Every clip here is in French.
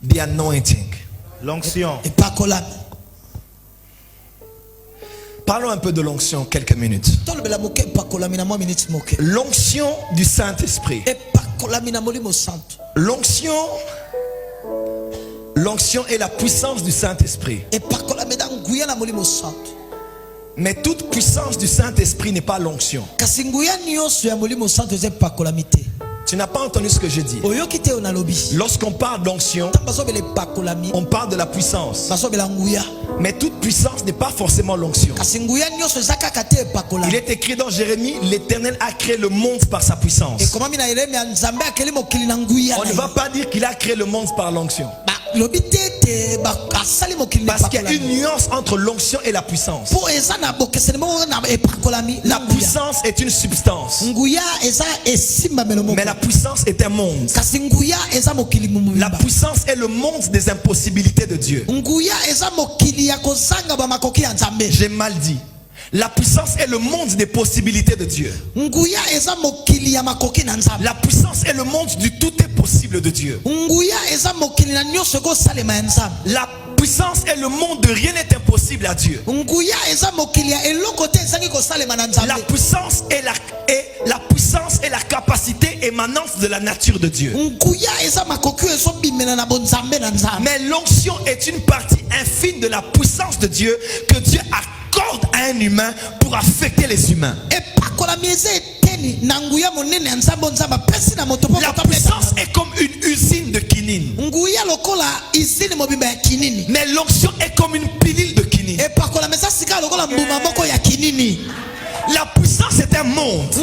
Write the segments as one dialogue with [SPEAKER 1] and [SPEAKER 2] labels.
[SPEAKER 1] The anointing.
[SPEAKER 2] L'onction.
[SPEAKER 1] Parlons un peu de l'onction quelques minutes. L'onction du Saint-Esprit. L'onction est la puissance du Saint-Esprit. Mais toute puissance du Saint-Esprit n'est pas l'onction. Tu n'as pas entendu ce que je dis. Lorsqu'on parle d'onction, on parle de la puissance. Mais toute puissance n'est pas forcément l'onction. Il est écrit dans Jérémie, l'Éternel a créé le monde par sa puissance. On ne va pas dire qu'il a créé le monde par l'onction. Parce qu'il y a une nuance entre l'onction et la puissance. La puissance est une substance. Mais la puissance est un monde. La puissance est le monde des impossibilités de Dieu. J'ai mal dit. La puissance est le monde des possibilités de Dieu. La puissance est le monde du tout est possible de Dieu. La puissance est le monde de rien n'est impossible à Dieu. La puissance est la capacité émanante de la nature de Dieu. Mais l'onction est une partie infime de la puissance de Dieu que Dieu accorde à un humain pour affecter les humains. La puissance est comme une usine de quinine. Mais l'onction est comme une pilule de quinine. La puissance est un monde.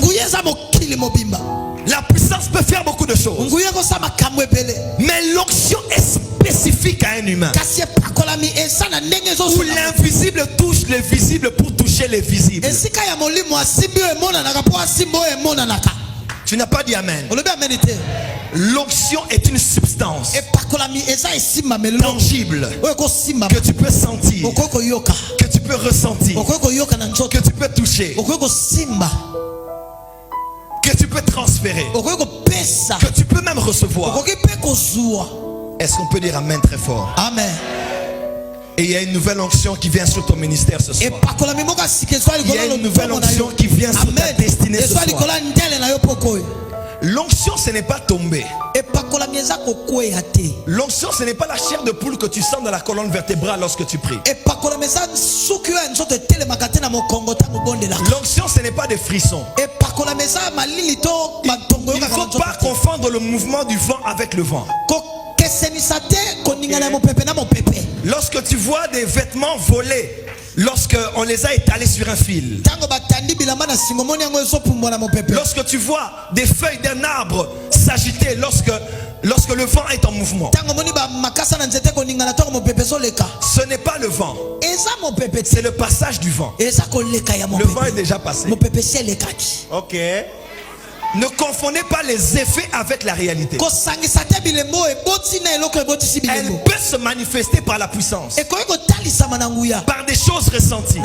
[SPEAKER 1] La puissance peut faire beaucoup de choses. Mais l'onction est spécifique à un humain. Où l'invisible touche le visible pour toucher les visibles. Tu n'as pas dit amen. L'onction est une substance tangible que tu peux sentir, que tu peux ressentir, que tu peux toucher, que tu peux transférer, que tu peux même recevoir. Est-ce qu'on peut dire amen très fort? Amen. Et il y a une nouvelle onction qui vient sur ton ministère ce soir. Il y a une nouvelle onction qui vient sur ta destinée ce soir. L'onction, ce n'est pas tomber. L'onction, ce n'est pas la chair de poule que tu sens dans la colonne vertébrale lorsque tu pries. L'onction, ce n'est pas des frissons. Il ne faut pas confondre le mouvement du vent avec le vent. Lorsque tu vois des vêtements volés, lorsque on les a étalés sur un fil, lorsque tu vois des feuilles d'un arbre s'agiter lorsque le vent est en mouvement, ce n'est pas le vent, c'est le passage du vent. Le vent est déjà passé. Ok. Ne confondez pas les effets avec la réalité. Elle peut se manifester par la puissance, par des choses ressenties.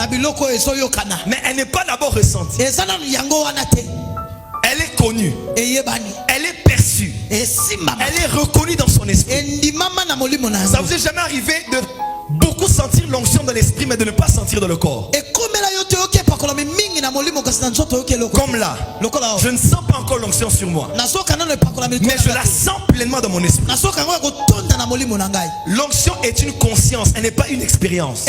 [SPEAKER 1] Mais elle n'est pas d'abord ressentie. Elle est connue. Elle est perçue. Elle est reconnue dans son esprit. Ça vous est jamais arrivé de beaucoup sentir l'onction dans l'esprit mais de ne pas sentir dans le corps? Comme là, je ne sens pas encore l'onction sur moi, mais je la sens pleinement dans mon esprit. L'onction est une conscience, elle n'est pas une expérience.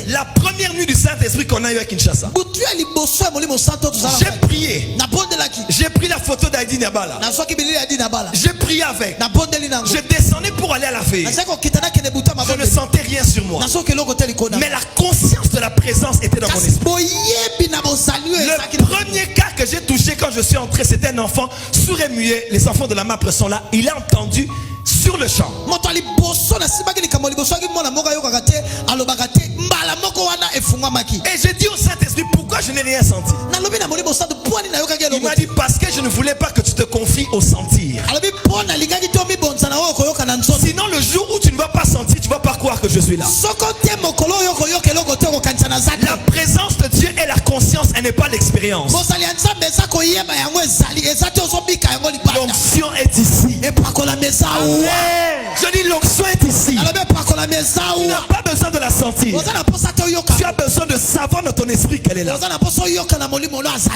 [SPEAKER 1] La première nuit du Saint-Esprit qu'on a eu à Kinshasa, j'ai prié. J'ai pris la photo d'Aïdi Nabala. J'ai prié avec. Je descendais pour aller à la veille. Je ne sentais rien sur moi, mais la conscience de la présence était dans mon esprit. Le premier cas que j'ai touché quand je suis entré, c'était un enfant sourd et muet. Les enfants de la MAPRE sont là. Il a entendu sur le champ. Et j'ai dit au Saint-Esprit, pourquoi je n'ai rien senti? Il m'a dit, parce que je ne voulais pas que tu te confies au sentir. Sinon le jour où tu ne vas pas sentir, tu ne vas pas croire que je suis là. La présence de Dieu est la conscience, elle n'est pas l'expérience. L'onction est ici. Je dis l'onction est ici. Tu n'as pas besoin de la sentir. Tu as besoin de savoir dans ton esprit qu'elle est là.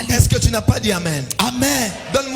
[SPEAKER 1] Est-ce que tu n'as pas dit amen?
[SPEAKER 2] Amen.
[SPEAKER 1] Donne-moi